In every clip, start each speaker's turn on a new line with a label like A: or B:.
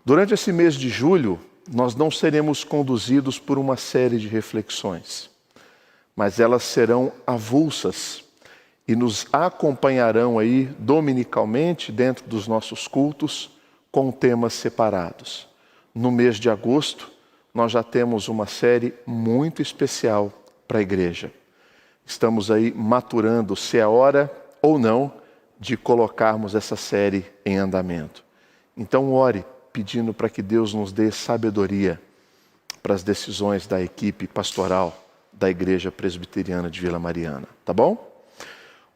A: Durante esse mês de julho, nós não seremos conduzidos por uma série de reflexões, mas elas serão avulsas e nos acompanharão aí dominicalmente dentro dos nossos cultos com temas separados. No mês de agosto, nós já temos uma série muito especial para a igreja. Estamos aí maturando se é hora ou não de colocarmos essa série em andamento. Então ore pedindo para que Deus nos dê sabedoria para as decisões da equipe pastoral da Igreja Presbiteriana de Vila Mariana, tá bom?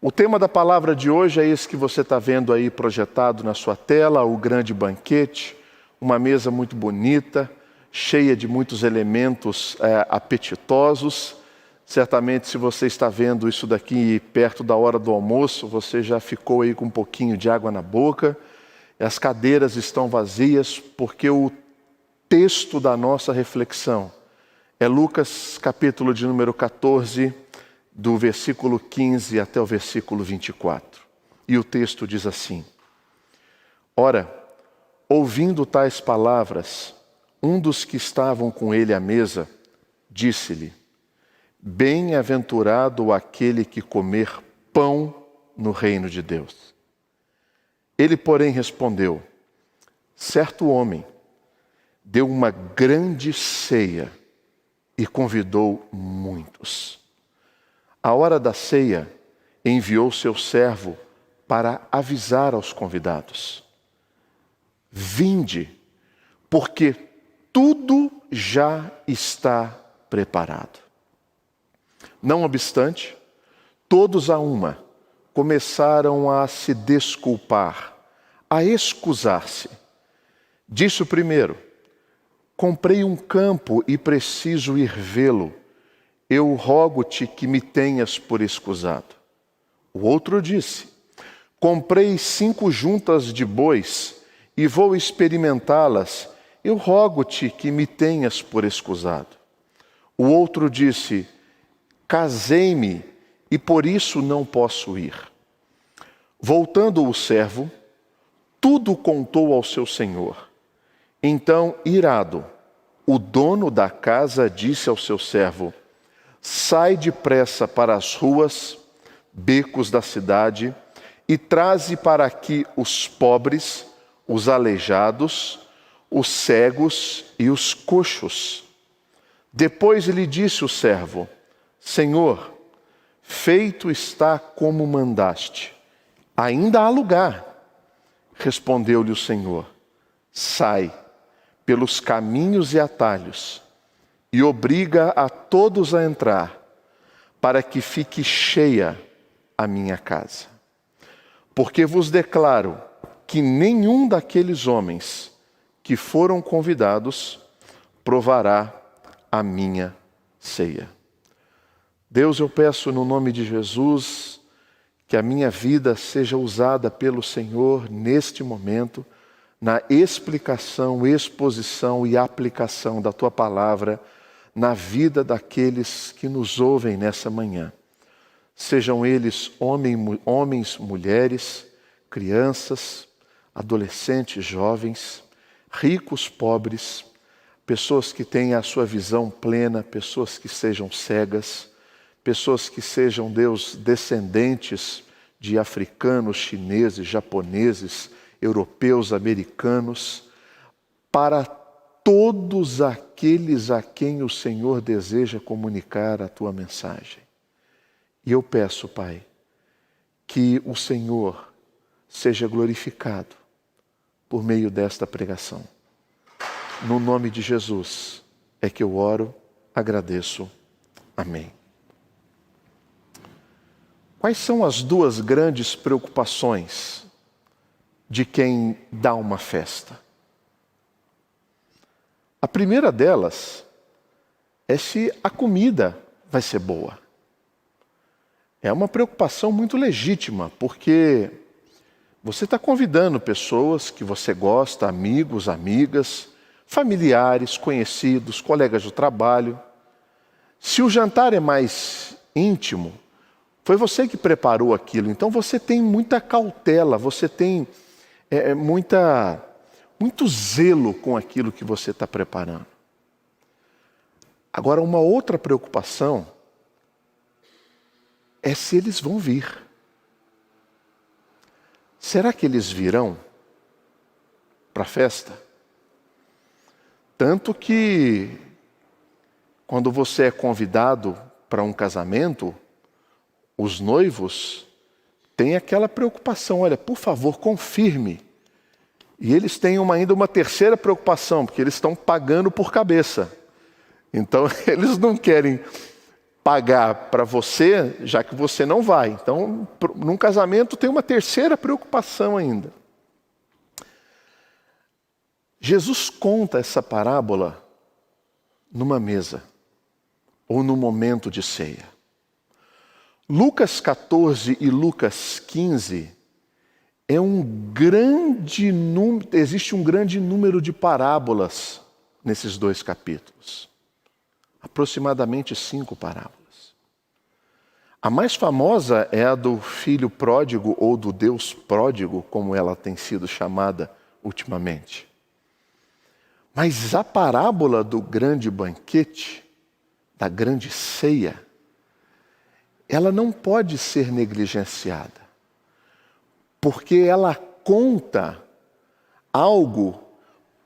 A: O tema da palavra de hoje é esse que você está vendo aí projetado na sua tela, o grande banquete, uma mesa muito bonita, cheia de muitos elementos apetitosos. Certamente, se você está vendo isso daqui perto da hora do almoço, você já ficou aí com um pouquinho de água na boca. As cadeiras estão vazias porque o texto da nossa reflexão é Lucas, capítulo de número 14, do versículo 15 até o versículo 24. E o texto diz assim: Ora, ouvindo tais palavras, um dos que estavam com ele à mesa disse-lhe: Bem-aventurado aquele que comer pão no reino de Deus. Ele, porém, respondeu: Certo homem deu uma grande ceia e convidou muitos. À hora da ceia, enviou seu servo para avisar aos convidados: Vinde, porque tudo já está preparado. Não obstante, todos a uma começaram a se desculpar, a excusar-se. Disse o primeiro: Comprei um campo e preciso ir vê-lo. Eu rogo-te que me tenhas por escusado. O outro disse: Comprei 5 juntas de bois e vou experimentá-las. Eu rogo-te que me tenhas por escusado. O outro disse: Casei-me e por isso não posso ir. Voltando o servo, tudo contou ao seu senhor. Então, irado, o dono da casa disse ao seu servo: Sai depressa para as ruas, becos da cidade, e traze para aqui os pobres, os aleijados, os cegos e os coxos. Depois lhe disse o servo: Senhor, feito está como mandaste. Ainda há lugar. Respondeu-lhe o Senhor: Sai pelos caminhos e atalhos e obriga a todos a entrar, para que fique cheia a minha casa. Porque vos declaro que nenhum daqueles homens que foram convidados provará a minha ceia. Deus, eu peço no nome de Jesus que a minha vida seja usada pelo Senhor neste momento, na explicação, exposição e aplicação da Tua palavra na vida daqueles que nos ouvem nessa manhã. Sejam eles homens, mulheres, crianças, adolescentes, jovens, ricos, pobres, pessoas que tenham a sua visão plena, pessoas que sejam cegas, pessoas que sejam, Deus, descendentes de africanos, chineses, japoneses, europeus, americanos, para todos aqueles a quem o Senhor deseja comunicar a Tua mensagem. E eu peço, Pai, que o Senhor seja glorificado por meio desta pregação. No nome de Jesus é que eu oro, agradeço. Amém. Quais são as 2 grandes preocupações de quem dá uma festa? A primeira delas é se a comida vai ser boa. É uma preocupação muito legítima, porque você está convidando pessoas que você gosta, amigos, amigas, familiares, conhecidos, colegas do trabalho. Se o jantar é mais íntimo, foi você que preparou aquilo, então você tem muita cautela, você tem muito muito zelo com aquilo que você está preparando. Agora, uma outra preocupação é se eles vão vir. Será que eles virão para a festa? Tanto que, quando você é convidado para um casamento, os noivos têm aquela preocupação: olha, por favor, confirme. E eles têm ainda uma terceira preocupação, porque eles estão pagando por cabeça. Então, eles não querem pagar para você, já que você não vai. Então, num casamento tem uma terceira preocupação ainda. Jesus conta essa parábola numa mesa, ou no momento de ceia. Lucas 14 e Lucas 15 existe um grande número de parábolas nesses dois capítulos. Aproximadamente 5 parábolas. A mais famosa é a do filho pródigo, ou do Deus pródigo, como ela tem sido chamada ultimamente. Mas a parábola do grande banquete, da grande ceia, ela não pode ser negligenciada, porque ela conta algo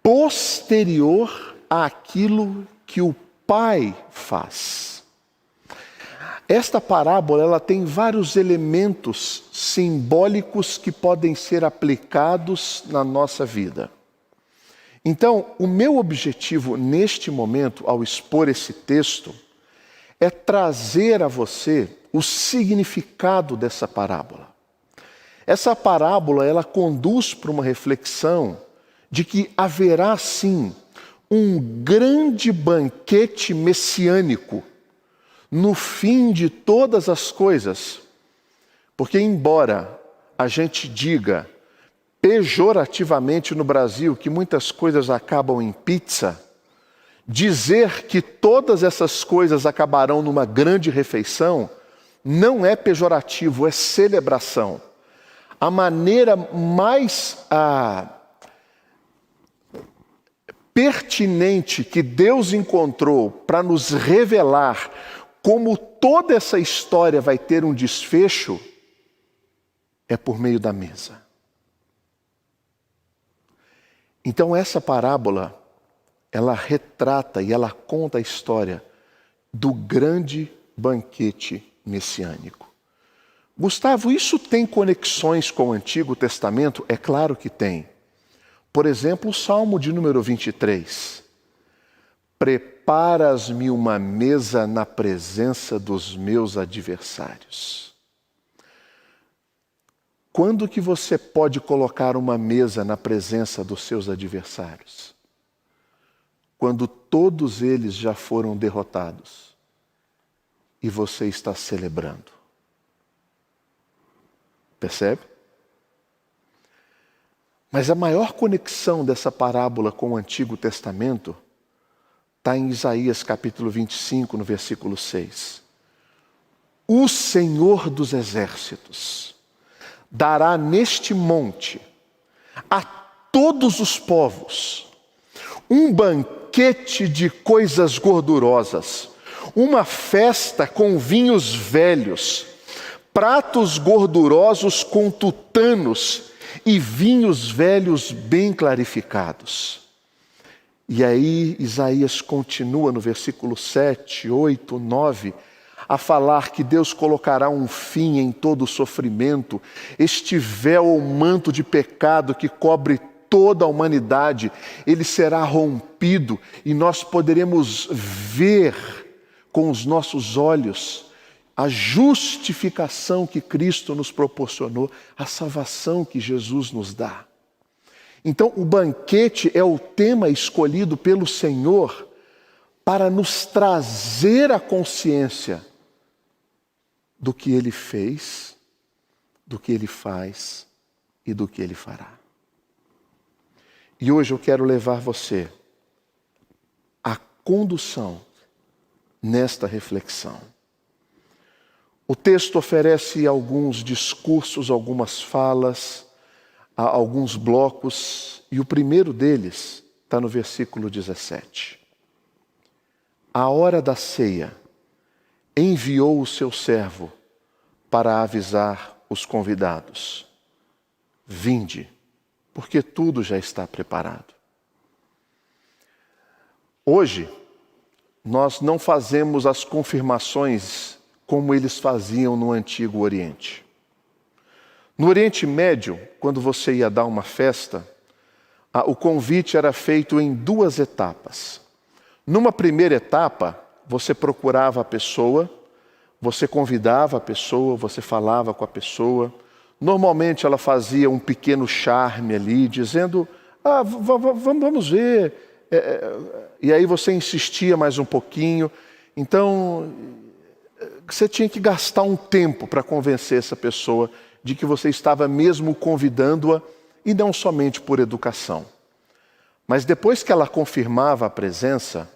A: posterior àquilo que o Pai faz. Esta parábola, ela tem vários elementos simbólicos que podem ser aplicados na nossa vida. Então, o meu objetivo neste momento, ao expor esse texto, é trazer a você o significado dessa parábola. Essa parábola, ela conduz para uma reflexão de que haverá sim um grande banquete messiânico no fim de todas as coisas. Porque embora a gente diga pejorativamente no Brasil que muitas coisas acabam em pizza, dizer que todas essas coisas acabarão numa grande refeição não é pejorativo, é celebração. A maneira mais pertinente que Deus encontrou para nos revelar como toda essa história vai ter um desfecho é por meio da mesa. Então essa parábola, ela retrata e ela conta a história do grande banquete messiânico. Gustavo, isso tem conexões com o Antigo Testamento? É claro que tem. Por exemplo, o Salmo de número 23. Preparas-me uma mesa na presença dos meus adversários. Quando que você pode colocar uma mesa na presença dos seus adversários? Quando todos eles já foram derrotados e você está celebrando. Percebe? Mas a maior conexão dessa parábola com o Antigo Testamento está em Isaías capítulo 25, no versículo 6. O Senhor dos Exércitos dará neste monte a todos os povos um banquete de coisas gordurosas, uma festa com vinhos velhos, pratos gordurosos com tutanos e vinhos velhos bem clarificados. E aí Isaías continua no versículo 7, 8, 9, a falar que Deus colocará um fim em todo o sofrimento, este véu ou manto de pecado que cobre toda a humanidade, ele será rompido e nós poderemos ver com os nossos olhos a justificação que Cristo nos proporcionou, a salvação que Jesus nos dá. Então, o banquete é o tema escolhido pelo Senhor para nos trazer a consciência do que Ele fez, do que Ele faz e do que Ele fará. E hoje eu quero levar você à condução nesta reflexão. O texto oferece alguns discursos, algumas falas, alguns blocos, e o primeiro deles está no versículo 17. À hora da ceia, enviou o seu servo para avisar os convidados: vinde, porque tudo já está preparado. Hoje, nós não fazemos as confirmações como eles faziam no Antigo Oriente. No Oriente Médio, quando você ia dar uma festa, o convite era feito em 2 etapas. Numa primeira etapa, você procurava a pessoa, você convidava a pessoa, você falava com a pessoa. Normalmente ela fazia um pequeno charme ali, dizendo: vamos ver. E aí você insistia mais um pouquinho. Então, você tinha que gastar um tempo para convencer essa pessoa de que você estava mesmo convidando-a, e não somente por educação. Mas depois que ela confirmava a presença,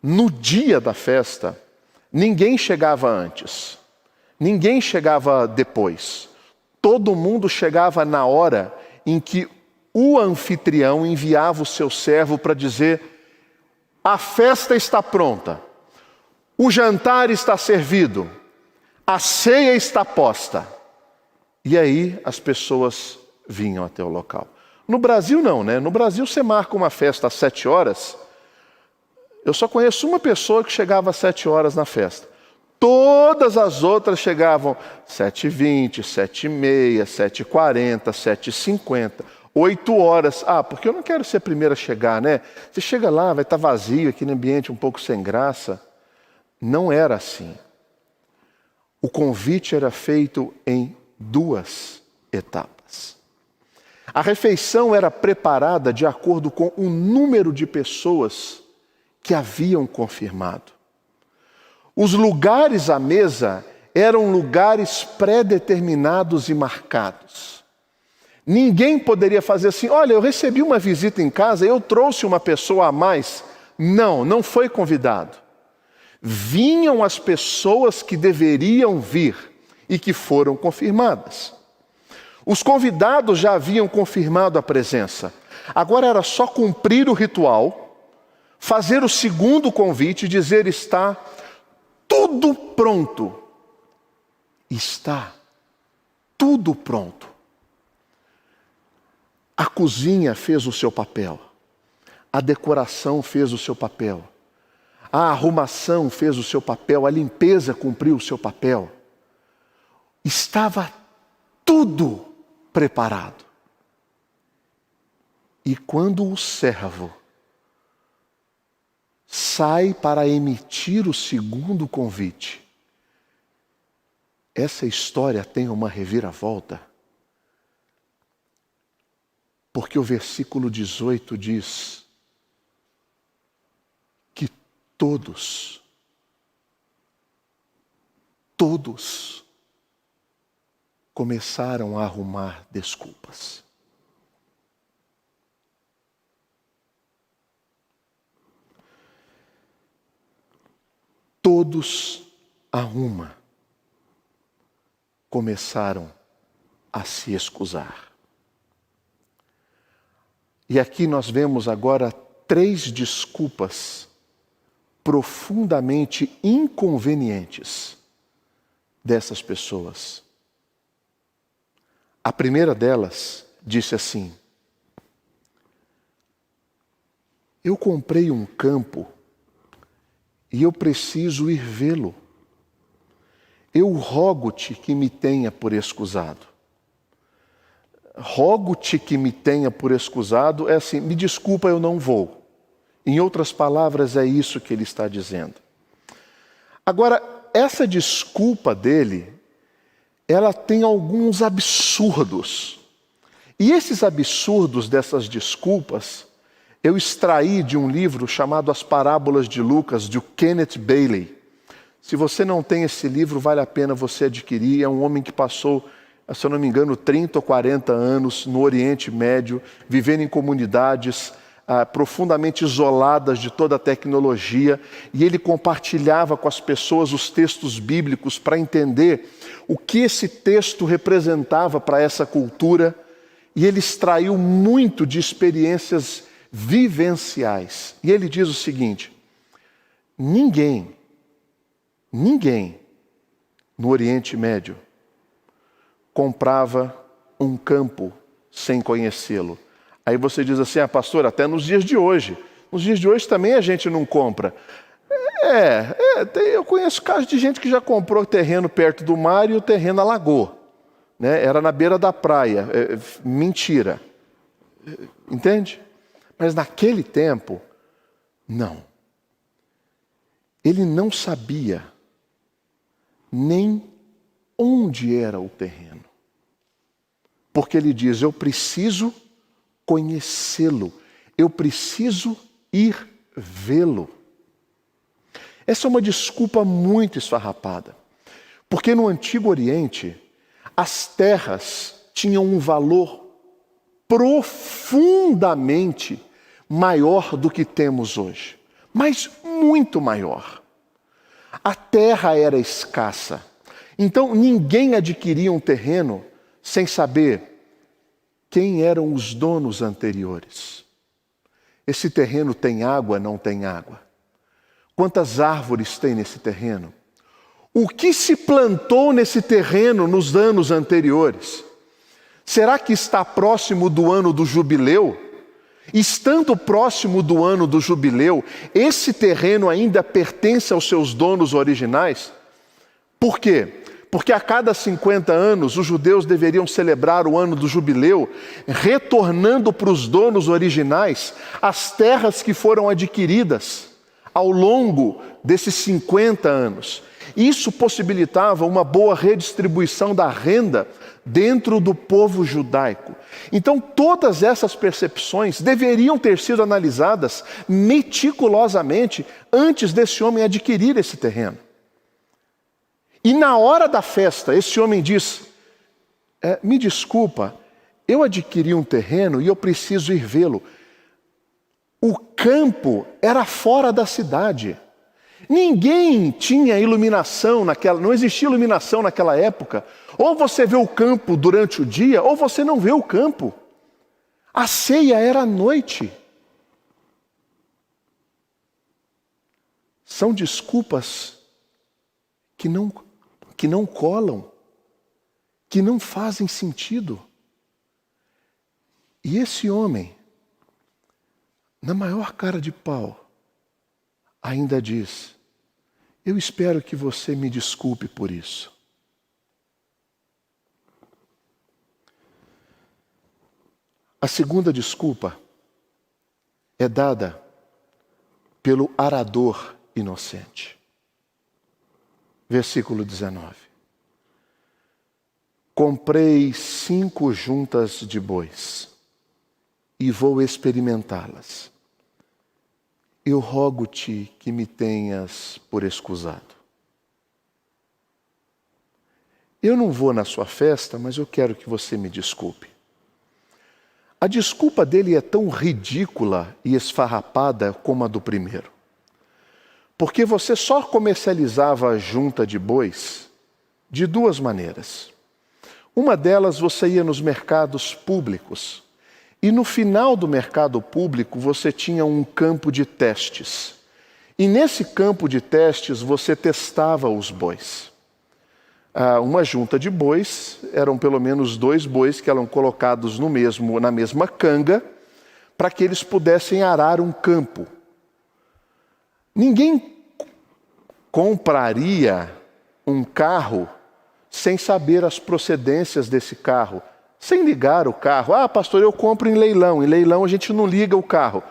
A: no dia da festa, ninguém chegava antes, ninguém chegava depois. Todo mundo chegava na hora em que o anfitrião enviava o seu servo para dizer: a festa está pronta, o jantar está servido, a ceia está posta. E aí as pessoas vinham até o local. No Brasil não, né? No Brasil você marca uma festa às 7 horas. Eu só conheço uma pessoa que chegava às 7 horas na festa. Todas as outras chegavam 7h20, 7h30, 7h40, 7h50, 8 horas. Porque eu não quero ser a primeira a chegar, né? Você chega lá, vai estar vazio, aquele ambiente um pouco sem graça. Não era assim. O convite era feito em 2 etapas. A refeição era preparada de acordo com o número de pessoas que haviam confirmado. Os lugares à mesa eram lugares pré-determinados e marcados. Ninguém poderia fazer assim: olha, eu recebi uma visita em casa, eu trouxe uma pessoa a mais. Não foi convidado. Vinham as pessoas que deveriam vir e que foram confirmadas. Os convidados já haviam confirmado a presença. Agora era só cumprir o ritual, fazer o segundo convite e dizer: está tudo pronto. Está tudo pronto. A cozinha fez o seu papel. A decoração fez o seu papel. A arrumação fez o seu papel. A limpeza cumpriu o seu papel. Estava tudo preparado. E quando o servo sai para emitir o segundo convite, essa história tem uma reviravolta. Porque o versículo 18 diz que todos começaram a arrumar desculpas. Todos a uma começaram a se excusar. E aqui nós vemos agora 3 desculpas profundamente inconvenientes dessas pessoas. A primeira delas disse assim: eu comprei um campo e eu preciso ir vê-lo. Eu rogo-te que me tenha por escusado. Rogo-te que me tenha por escusado é assim: me desculpa, eu não vou. Em outras palavras, é isso que ele está dizendo. Agora, essa desculpa dele, ela tem alguns absurdos. E esses absurdos dessas desculpas, eu extraí de um livro chamado As Parábolas de Lucas, de Kenneth Bailey. Se você não tem esse livro, vale a pena você adquirir. É um homem que passou, se eu não me engano, 30 ou 40 anos no Oriente Médio, vivendo em comunidades profundamente isoladas de toda a tecnologia, e ele compartilhava com as pessoas os textos bíblicos para entender o que esse texto representava para essa cultura. e ele extraiu muito de experiências vivenciais. E ele diz o seguinte: ninguém no Oriente Médio comprava um campo sem conhecê-lo. Aí você diz assim: pastor, até nos dias de hoje. Nos dias de hoje também a gente não compra. Eu conheço casos de gente que já comprou terreno perto do mar e o terreno alagou. Né? Era na beira da praia. Mentira. Entende? Mas naquele tempo, não. Ele não sabia nem onde era o terreno. Porque ele diz: eu preciso conhecê-lo, eu preciso ir vê-lo. Essa é uma desculpa muito esfarrapada, porque no Antigo Oriente, as terras tinham um valor profundamente maior do que temos hoje, mas muito maior. A terra era escassa, então ninguém adquiria um terreno sem saber quem eram os donos anteriores. Esse terreno tem água, não tem água? Quantas árvores tem nesse terreno? O que se plantou nesse terreno nos anos anteriores? Será que está próximo do ano do jubileu? Estando próximo do ano do jubileu, esse terreno ainda pertence aos seus donos originais? Por quê? Porque a cada 50 anos os judeus deveriam celebrar o ano do jubileu, retornando para os donos originais as terras que foram adquiridas ao longo desses 50 anos. Isso possibilitava uma boa redistribuição da renda dentro do povo judaico. Então, todas essas percepções deveriam ter sido analisadas meticulosamente antes desse homem adquirir esse terreno. E na hora da festa, esse homem diz: me desculpa, eu adquiri um terreno e eu preciso ir vê-lo. O campo era fora da cidade. Ninguém tinha iluminação não existia iluminação naquela época. Ou você vê o campo durante o dia, ou você não vê o campo. A ceia era à noite. São desculpas que não colam, que não fazem sentido. E esse homem, na maior cara de pau, ainda diz: eu espero que você me desculpe por isso. A segunda desculpa é dada pelo arador inocente. Versículo 19. Comprei 5 juntas de bois e vou experimentá-las. Eu rogo-te que me tenhas por escusado. Eu não vou na sua festa, mas eu quero que você me desculpe. A desculpa dele é tão ridícula e esfarrapada como a do primeiro. Porque você só comercializava a junta de bois de 2 maneiras. Uma delas, você ia nos mercados públicos. E no final do mercado público, você tinha um campo de testes. E nesse campo de testes, você testava os bois. Uma junta de bois, eram pelo menos 2 bois que eram colocados na mesma canga, para que eles pudessem arar um campo. Ninguém compraria um carro sem saber as procedências desse carro, sem ligar o carro. Pastor, eu compro em leilão. Em leilão a gente não liga o carro.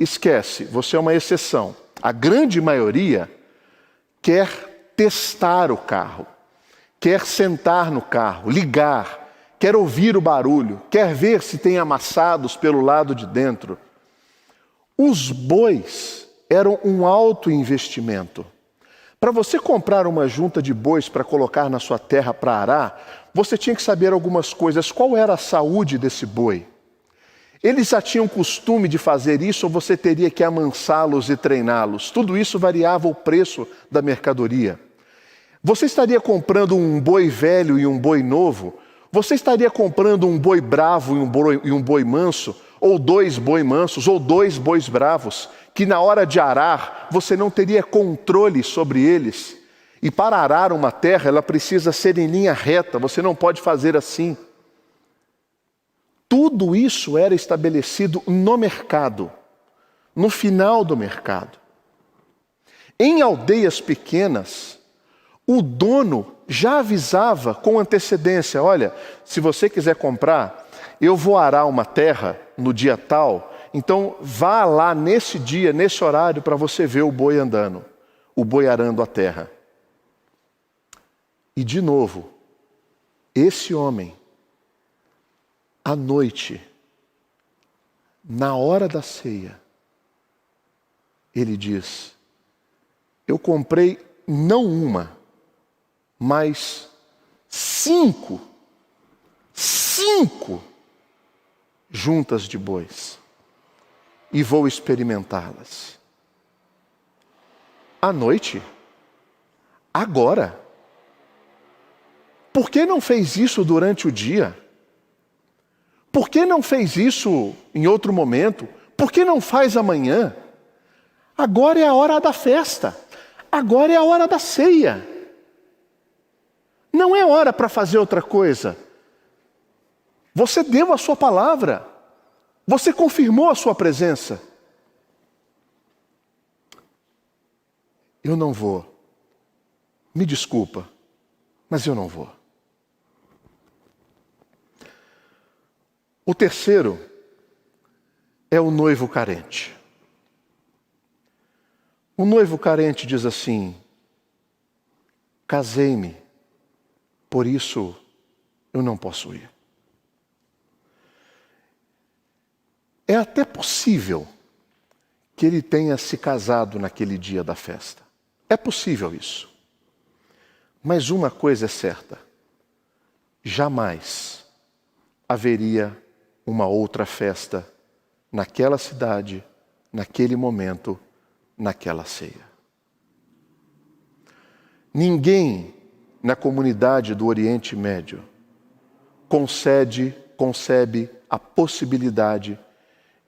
A: Esquece, você é uma exceção. A grande maioria quer testar o carro, quer sentar no carro, ligar, quer ouvir o barulho, quer ver se tem amassados pelo lado de dentro. Os bois eram um alto investimento. Para você comprar uma junta de bois para colocar na sua terra para arar, você tinha que saber algumas coisas. Qual era a saúde desse boi? Eles já tinham costume de fazer isso ou você teria que amansá-los e treiná-los? Tudo isso variava o preço da mercadoria. Você estaria comprando um boi velho e um boi novo, Você estaria comprando um boi bravo e um boi manso, ou dois boi mansos, ou dois bois bravos, que na hora de arar você não teria controle sobre eles. E para arar uma terra, ela precisa ser em linha reta, você não pode fazer assim. Tudo isso era estabelecido no mercado, no final do mercado. Em aldeias pequenas, o dono já avisava com antecedência: olha, se você quiser comprar, eu vou arar uma terra no dia tal, então vá lá nesse dia, nesse horário, para você ver o boi andando, o boi arando a terra. E de novo, esse homem, à noite, na hora da ceia, ele diz: eu comprei não uma, mas 5 juntas de bois, e vou experimentá-las. À noite, agora. Por que não fez isso durante o dia? Por que não fez isso em outro momento? Por que não faz amanhã? Agora é a hora da festa. Agora é a hora da ceia. Não é hora para fazer outra coisa. Você deu a sua palavra. Você confirmou a sua presença. Eu não vou. Me desculpa, mas eu não vou. O terceiro é o noivo carente. O noivo carente diz assim: casei-me, por isso eu não posso ir. É até possível que ele tenha se casado naquele dia da festa. É possível isso. Mas uma coisa é certa: jamais haveria uma outra festa naquela cidade, naquele momento, naquela ceia. Ninguém na comunidade do Oriente Médio concebe a possibilidade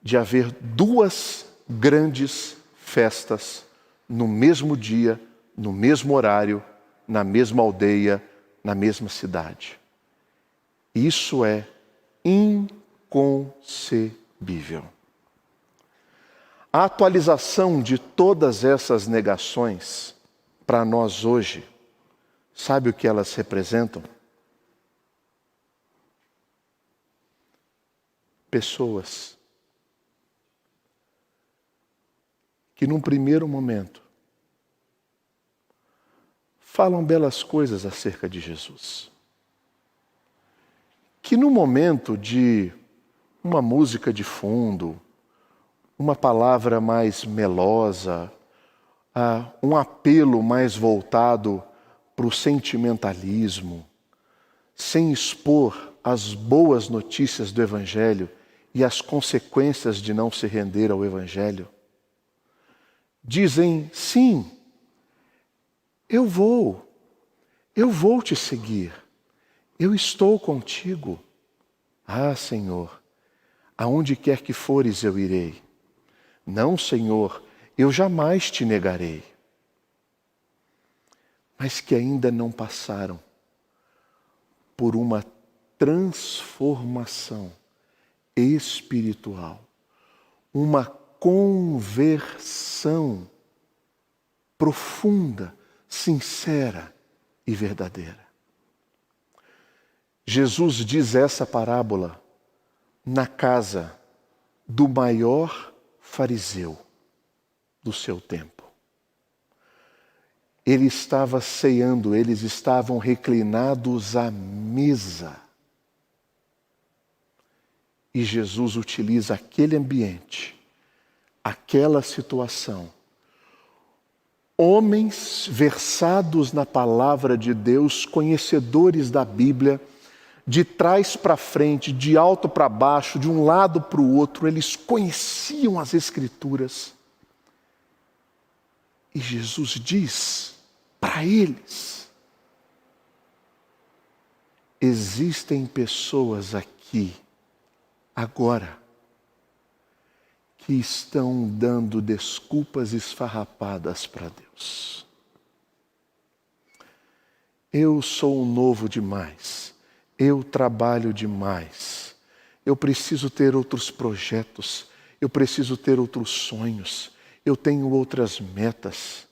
A: de haver 2 grandes festas no mesmo dia, no mesmo horário, na mesma aldeia, na mesma cidade. Isso é inconcebível. A atualização de todas essas negações para nós hoje, sabe o que elas representam? Pessoas que num primeiro momento falam belas coisas acerca de Jesus. Que no momento de uma música de fundo, uma palavra mais melosa, um apelo mais voltado para o sentimentalismo, sem expor as boas notícias do Evangelho e as consequências de não se render ao Evangelho, dizem: sim, eu vou te seguir, eu estou contigo. Ah, Senhor, aonde quer que fores eu irei. Não, Senhor, eu jamais te negarei. Mas que ainda não passaram por uma transformação espiritual, uma conversão profunda, sincera e verdadeira. Jesus diz essa parábola na casa do maior fariseu do seu tempo. Ele estava ceando, eles estavam reclinados à mesa. E Jesus utiliza aquele ambiente, aquela situação. Homens versados na palavra de Deus, conhecedores da Bíblia, de trás para frente, de alto para baixo, de um lado para o outro, eles conheciam as Escrituras. E Jesus diz para eles: existem pessoas aqui, agora, que estão dando desculpas esfarrapadas para Deus. Eu sou novo demais, eu trabalho demais, eu preciso ter outros projetos, eu preciso ter outros sonhos, eu tenho outras metas,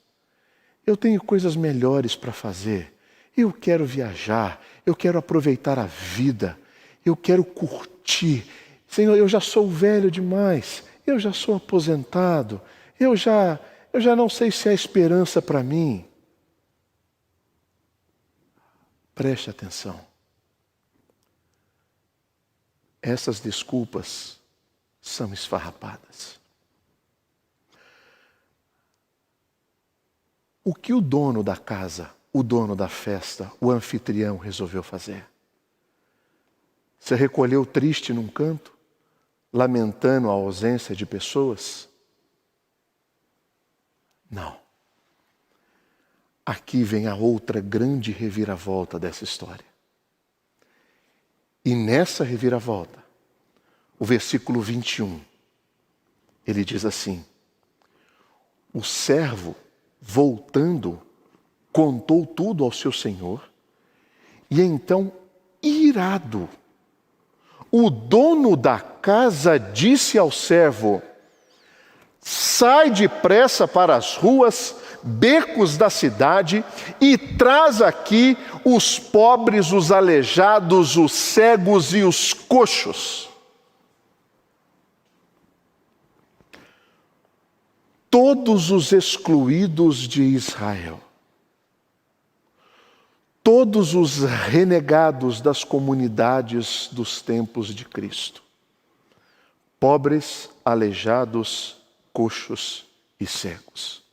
A: eu tenho coisas melhores para fazer, eu quero viajar, eu quero aproveitar a vida, eu quero curtir. Senhor, eu já sou velho demais, eu já sou aposentado, eu já não sei se há esperança para mim. Preste atenção. Essas desculpas são esfarrapadas. O que o dono da casa, o dono da festa, o anfitrião resolveu fazer? Se recolheu triste num canto, lamentando a ausência de pessoas? Não. Aqui vem a outra grande reviravolta dessa história. E nessa reviravolta, o versículo 21, ele diz assim: o servo, voltando, contou tudo ao seu senhor, e então, irado, o dono da casa disse ao servo: sai depressa para as ruas, becos da cidade e traz aqui os pobres, os aleijados, os cegos e os coxos. Todos os excluídos de Israel, todos os renegados das comunidades dos tempos de Cristo, pobres, aleijados, coxos e cegos.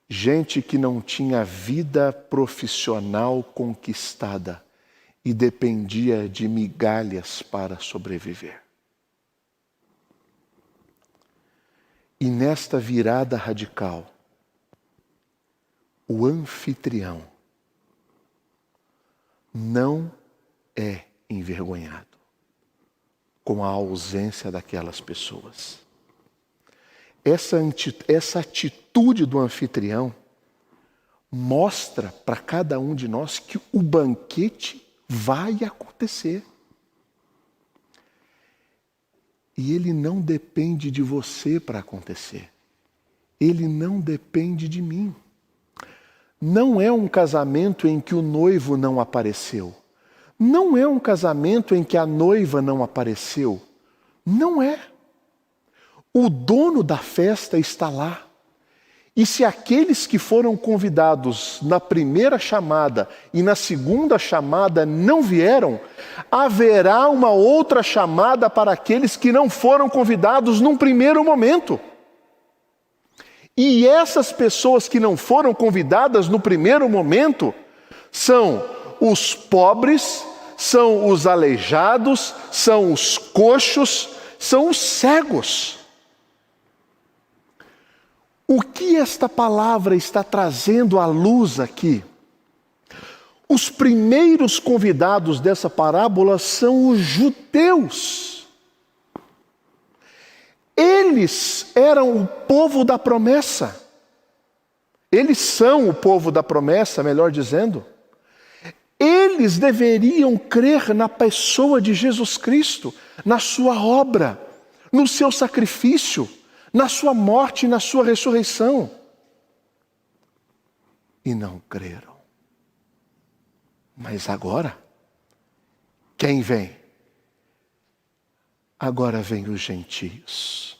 A: Gente que não tinha vida profissional conquistada e dependia de migalhas para sobreviver. E nesta virada radical, o anfitrião não é envergonhado com a ausência daquelas pessoas. Essa atitude do anfitrião mostra para cada um de nós que o banquete vai acontecer. E ele não depende de você para acontecer. Ele não depende de mim. Não é um casamento em que o noivo não apareceu. Não é um casamento em que a noiva não apareceu. Não é. O dono da festa está lá. E se aqueles que foram convidados na primeira chamada e na segunda chamada não vieram, haverá uma outra chamada para aqueles que não foram convidados num primeiro momento. E essas pessoas que não foram convidadas no primeiro momento são os pobres, são os aleijados, são os coxos, são os cegos. O que esta palavra está trazendo à luz aqui? Os primeiros convidados dessa parábola são os judeus. Eles eram o povo da promessa. Eles são o povo da promessa, melhor dizendo. Eles deveriam crer na pessoa de Jesus Cristo, na sua obra, no seu sacrifício, na sua morte e na sua ressurreição. E não creram. Mas agora, quem vem? Agora vem os gentios.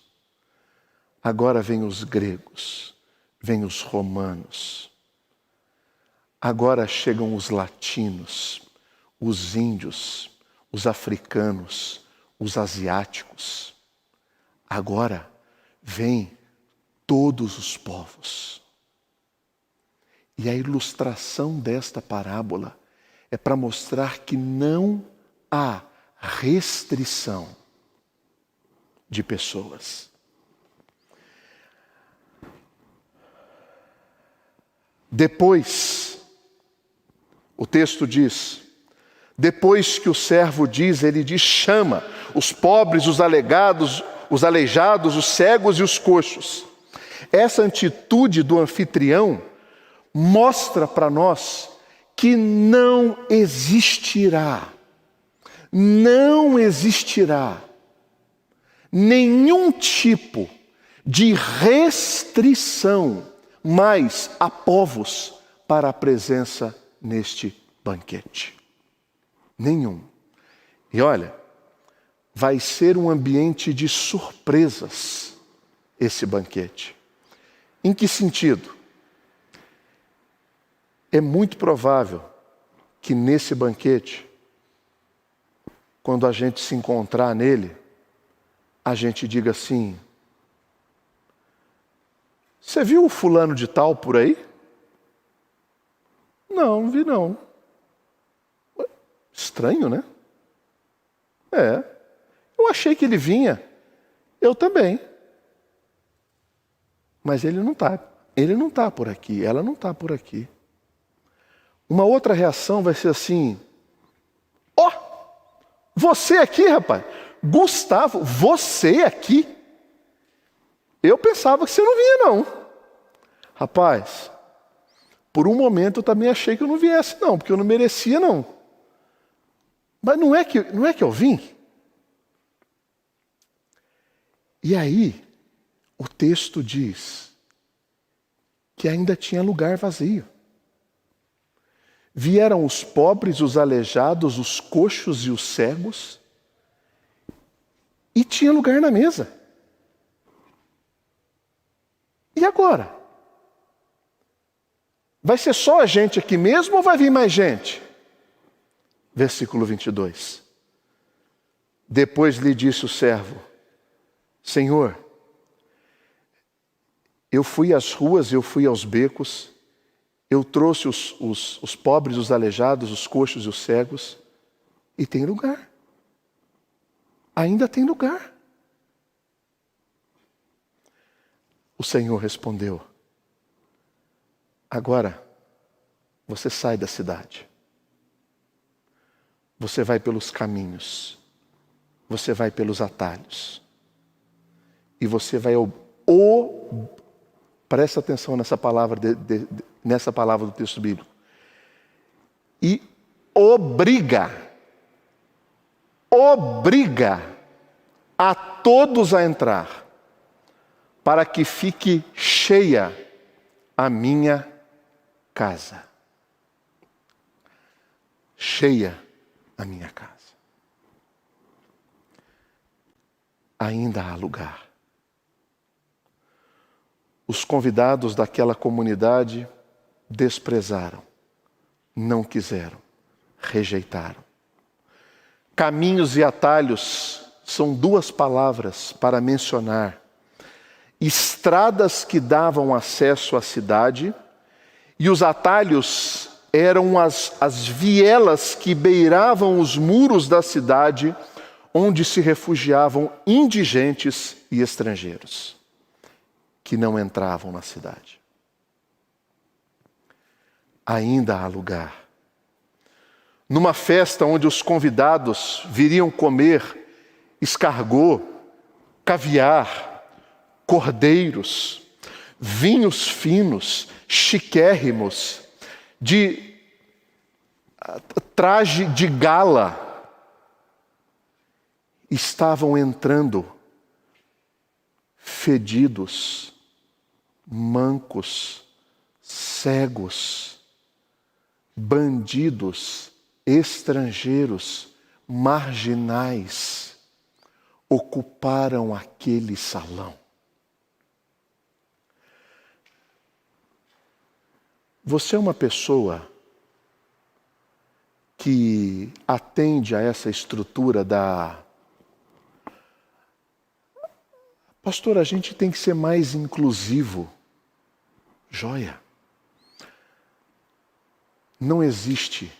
A: Agora vem os gregos. Vem os romanos. Agora chegam os latinos, os índios, os africanos, os asiáticos. Agora vêm todos os povos. E a ilustração desta parábola é para mostrar que não há restrição de pessoas. Depois, o texto diz, Depois que o servo diz, ele diz: chama os pobres, os aleijados, os cegos e os coxos. Essa atitude do anfitrião mostra para nós que não existirá nenhum tipo de restrição mais a povos para a presença neste banquete. Nenhum. E olha, vai ser um ambiente de surpresas esse banquete. Em que sentido? É muito provável que nesse banquete, quando a gente se encontrar nele, a gente diga assim: você viu o fulano de tal por aí? Não vi não. Estranho, né? Eu achei que ele vinha. Eu também. Mas ele não está. Ele não está por aqui, ela não está por aqui. Uma outra reação vai ser assim: ó, você aqui, rapaz. Gustavo, você aqui? Eu pensava que você não vinha, não. Rapaz, por um momento eu também achei que eu não viesse, não, porque eu não merecia, não. Mas não é que eu vim? E aí, o texto diz que ainda tinha lugar vazio. Vieram os pobres, os aleijados, os coxos e os cegos, e tinha lugar na mesa. E agora? Vai ser só a gente aqui mesmo ou vai vir mais gente? Versículo 22. Depois lhe disse o servo: Senhor, eu fui às ruas, eu fui aos becos, eu trouxe os pobres, os aleijados, os coxos e os cegos, e tem lugar. Ainda tem lugar. O Senhor respondeu: agora você sai da cidade. Você vai pelos caminhos. Você vai pelos atalhos. E você vai presta atenção nessa palavra, nessa palavra do texto bíblico. E obriga a todos a entrar, para que fique cheia a minha casa. Cheia a minha casa. Ainda há lugar. Os convidados daquela comunidade desprezaram, não quiseram, rejeitaram. Caminhos e atalhos são duas palavras para mencionar estradas que davam acesso à cidade, e os atalhos eram as vielas que beiravam os muros da cidade, onde se refugiavam indigentes e estrangeiros, que não entravam na cidade. Ainda há lugar. Numa festa onde os convidados viriam comer escargot, caviar, cordeiros, vinhos finos, chiquérrimos, de traje de gala, estavam entrando fedidos, mancos, cegos, bandidos, estrangeiros, marginais, ocuparam aquele salão. Você é uma pessoa que atende a essa estrutura da... Pastor, a gente tem que ser mais inclusivo. Joia. Não existe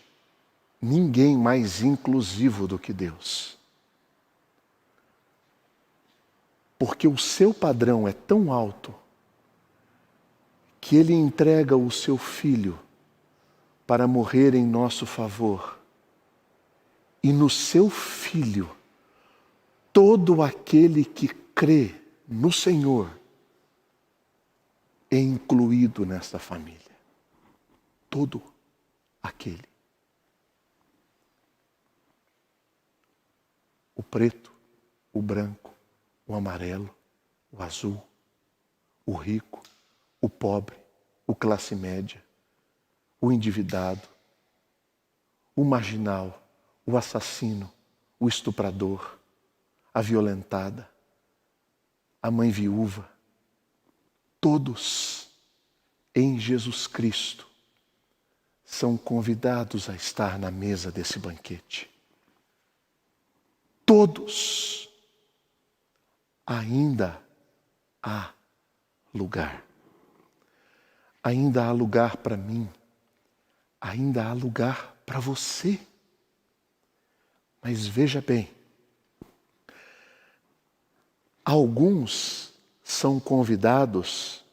A: ninguém mais inclusivo do que Deus. Porque o seu padrão é tão alto que Ele entrega o seu Filho para morrer em nosso favor, e no seu Filho, todo aquele que crê no Senhor é incluído nesta família. Todo aquele. O preto, o branco, o amarelo, o azul, o rico, o pobre, o classe média, o endividado, o marginal, o assassino, o estuprador, a violentada, a mãe viúva, todos em Jesus Cristo são convidados a estar na mesa desse banquete. Todos. Ainda há lugar. Ainda há lugar para mim. Ainda há lugar para você. Mas veja bem, alguns são convidados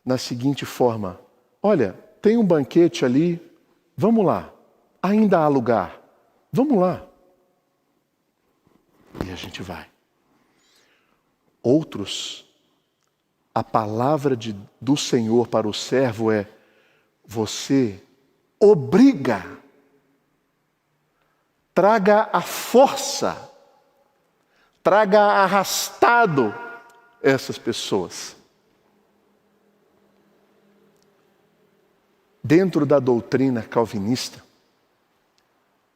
A: na seguinte forma: olha, tem um banquete ali, vamos lá, ainda há lugar, vamos lá. E a gente vai. Outros, a palavra do Senhor para o servo é: você obriga, traga a força, traga arrastado essas pessoas. Dentro da doutrina calvinista,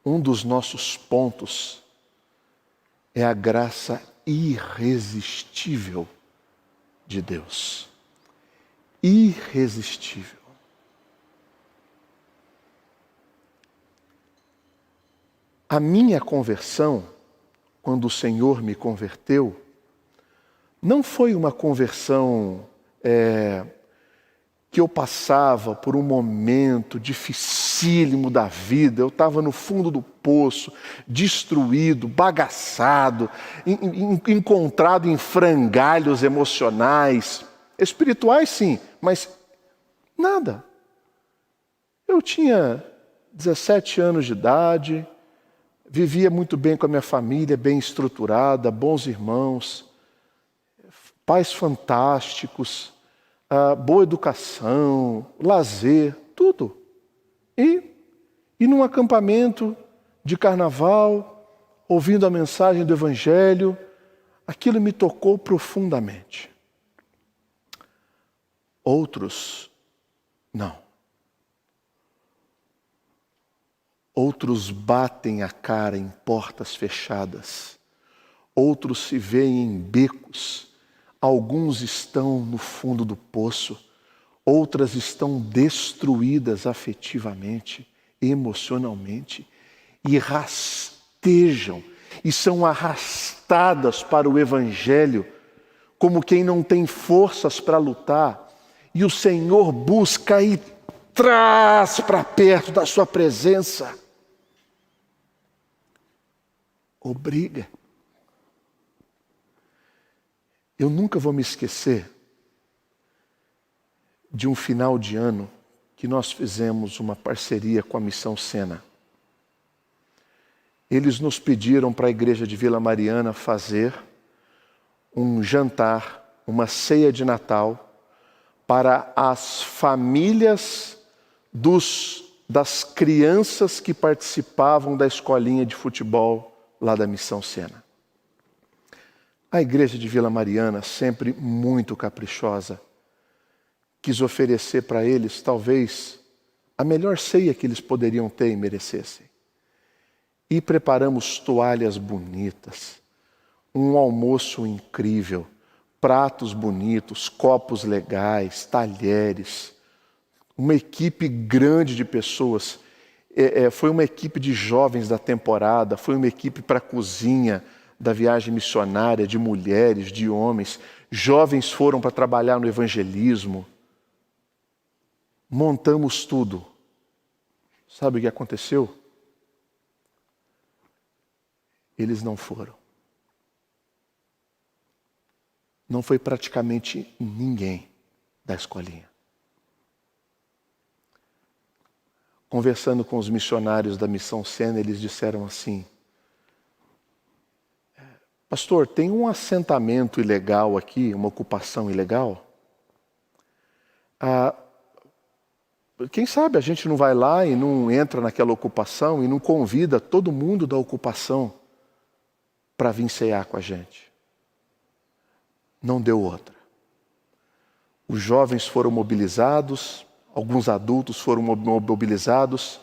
A: um dos nossos pontos é a graça irresistível de Deus. Irresistível. A minha conversão, quando o Senhor me converteu, não foi uma conversão que eu passava por um momento dificílimo da vida. Eu estava no fundo do poço, destruído, bagaçado, encontrado em frangalhos emocionais, espirituais sim, mas nada. Eu tinha 17 anos de idade, vivia muito bem com a minha família, bem estruturada, bons irmãos, pais fantásticos, boa educação, lazer, tudo. E num acampamento de carnaval, ouvindo a mensagem do Evangelho, aquilo me tocou profundamente. Outros, não. Outros batem a cara em portas fechadas. Outros se veem em becos. Alguns estão no fundo do poço. Outras estão destruídas afetivamente, emocionalmente. E rastejam e são arrastadas para o Evangelho como quem não tem forças para lutar. E o Senhor busca e traz para perto da sua presença. Obriga. Eu nunca vou me esquecer de um final de ano que nós fizemos uma parceria com a Missão Sena. Eles nos pediram para a igreja de Vila Mariana fazer um jantar, uma ceia de Natal para as famílias das crianças que participavam da escolinha de futebol lá da Missão Sena. A igreja de Vila Mariana, sempre muito caprichosa, quis oferecer para eles, talvez, a melhor ceia que eles poderiam ter e merecessem. E preparamos toalhas bonitas, um almoço incrível, pratos bonitos, copos legais, talheres, uma equipe grande de pessoas. Foi uma equipe de jovens da temporada, foi uma equipe para a cozinha da viagem missionária, de mulheres, de homens. Jovens foram para trabalhar no evangelismo. Montamos tudo. Sabe o que aconteceu? Eles não foram. Não foi praticamente ninguém da escolinha. conversando com os missionários da Missão Sena, eles disseram assim: pastor, tem um assentamento ilegal aqui, uma ocupação ilegal? Quem sabe a gente não vai lá e não entra naquela ocupação e não convida todo mundo da ocupação para vir cear com a gente? Não deu outra. Os jovens foram mobilizados, alguns adultos foram mobilizados,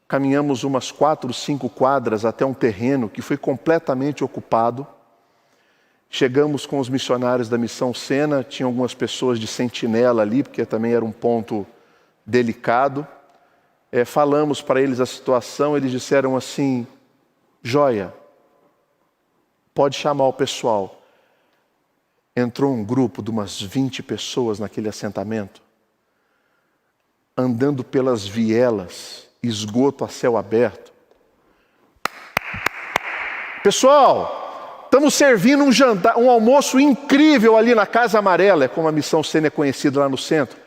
A: caminhamos umas 4, 5 quadras até um terreno que foi completamente ocupado. Chegamos com os missionários da Missão Sena, tinha algumas pessoas de sentinela ali, porque também era um ponto delicado. Falamos para eles a situação, eles disseram assim: joia, pode chamar o pessoal. Entrou um grupo de umas 20 pessoas naquele assentamento, andando pelas vielas, esgoto a céu aberto. Pessoal, estamos servindo um jantar, um almoço incrível ali na Casa Amarela, como a Missão Sena é conhecida lá no centro.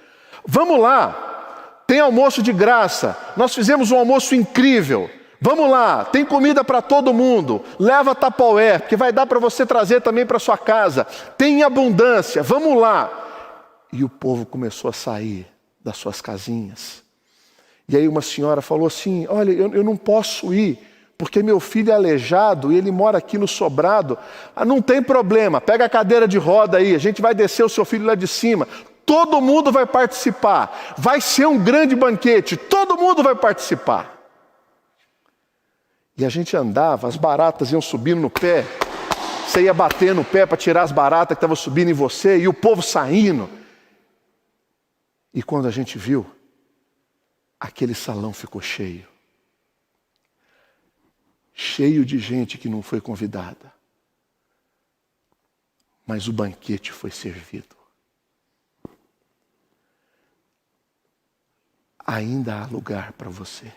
A: Vamos lá, tem almoço de graça, nós fizemos um almoço incrível. Vamos lá, tem comida para todo mundo, leva Tupperware, porque vai dar para você trazer também para sua casa. Tem em abundância, vamos lá. E o povo começou a sair das suas casinhas. E aí uma senhora falou assim: olha, eu não posso ir, porque meu filho é aleijado e ele mora aqui no sobrado. Não tem problema, pega a cadeira de roda aí, a gente vai descer o seu filho lá de cima. Todo mundo vai participar, vai ser um grande banquete, todo mundo vai participar. E a gente andava, as baratas iam subindo no pé, você ia bater no pé para tirar as baratas que estavam subindo em você, e o povo saindo. E quando a gente viu, aquele salão ficou cheio. Cheio de gente que não foi convidada. Mas o banquete foi servido. Ainda há lugar para você.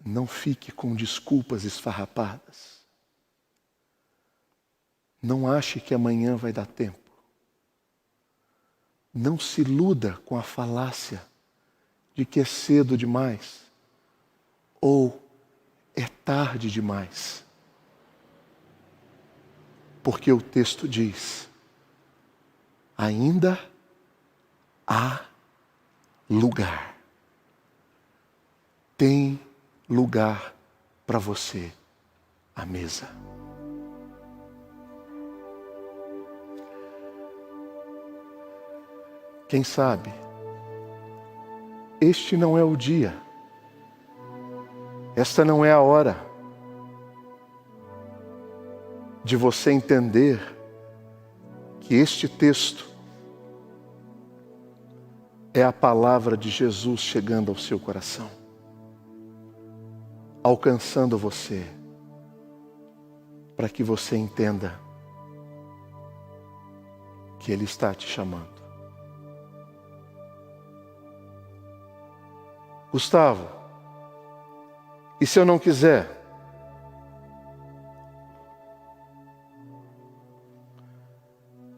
A: Não fique com desculpas esfarrapadas. Não ache que amanhã vai dar tempo. Não se iluda com a falácia de que é cedo demais ou é tarde demais. Porque o texto diz: ainda há lugar. Tem lugar para você à mesa. Quem sabe, este não é o dia, esta não é a hora de você entender que este texto é a palavra de Jesus chegando ao seu coração, alcançando você, para que você entenda que Ele está te chamando. Gustavo, e se eu não quiser?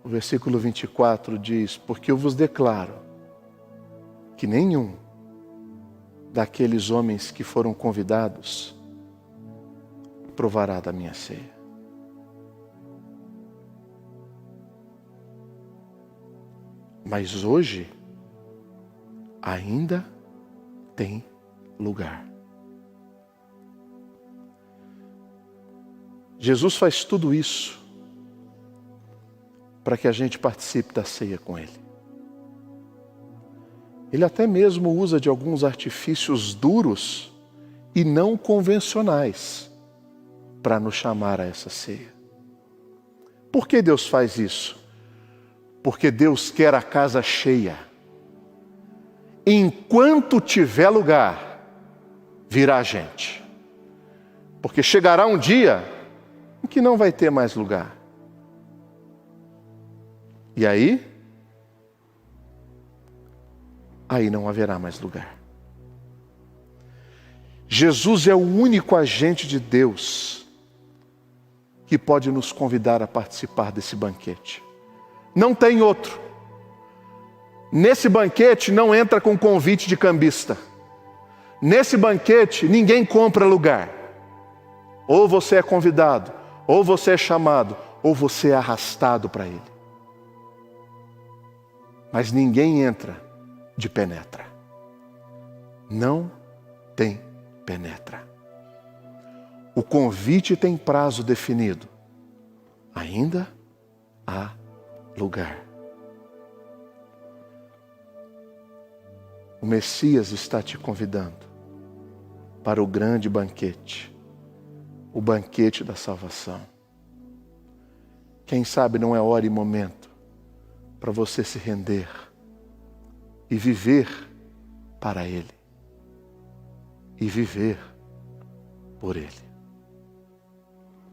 A: O versículo 24 diz: porque eu vos declaro que nenhum daqueles homens que foram convidados provará da minha ceia. Mas hoje ainda tem lugar. Jesus faz tudo isso para que a gente participe da ceia com Ele. Ele até mesmo usa de alguns artifícios duros e não convencionais para nos chamar a essa ceia. Por que Deus faz isso? Porque Deus quer a casa cheia. Enquanto tiver lugar, virá gente. Porque chegará um dia em que não vai ter mais lugar. E aí não haverá mais lugar. Jesus é o único agente de Deus que pode nos convidar a participar desse banquete. Não tem outro. Nesse banquete não entra com convite de cambista. Nesse banquete ninguém compra lugar. Ou você é convidado, ou você é chamado, ou você é arrastado para ele. Mas ninguém entra de penetra. Não tem penetra. O convite tem prazo definido. Ainda há lugar. O Messias está te convidando para o grande banquete, o banquete da salvação. Quem sabe não é hora e momento para você se render e viver para Ele e viver por Ele.